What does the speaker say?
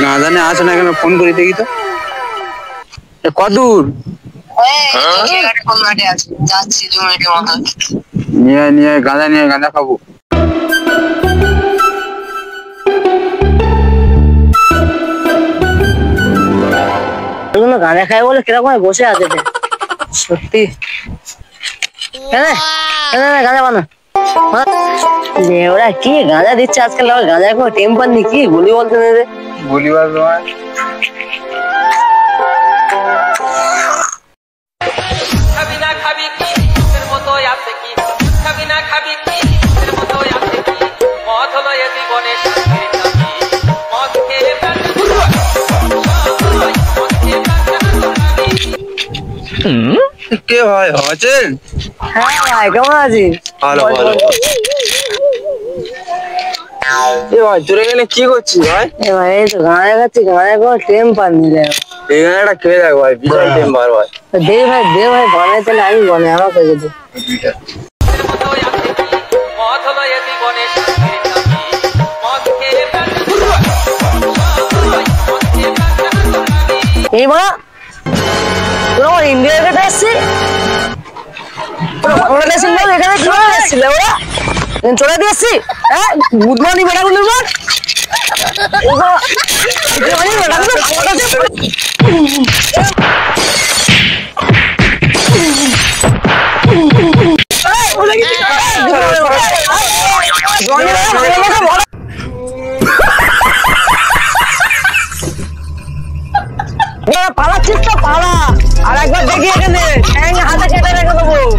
গাঁদা নিয়ে আসে না কেন? ফোন করে দেখি তো। কত দূর? নিয়ে নিয়ে গাঁদা খাবো। গাঁজা খাই বলে কিরকম বসে আছে সত্যি। গাঁজা বানা ওরা কি গাঁজা দিচ্ছে আজকাল, গাঁজা কোনো টেম্পার নেই, কি বলি বলতে নেই। বলি বল তোমার কে ভাই? আছেন? হ্যাঁ ভাই, কেমন আছিস? ভালো ভালো। এ ভাই তোর এখানে কি করছিস ভাই? ভাই এই তো গাঁজা খাচ্ছি, গাঁজা কোনো টেম্পার নিই। এই গাঁজাটা খেয়ে দেখ ভাই, বিশাল টেম্পার ভাই। দে ভাই বানাই, তাহলে আমি বানাই, আমার কাছে দে। এই মা তোর আমার ইন্ডিয়া গেটে আসছি, বাংলাদেশের লোক এখানে কিভাবে আসছিল? ওরা চলে দিয়েছি। হ্যাঁ গুড মর্নিং বেটাগুলো। পালাচ্ছিস তো পালা, আর একবার দেখি এখানে হাতে কেটে রেখে দেবো।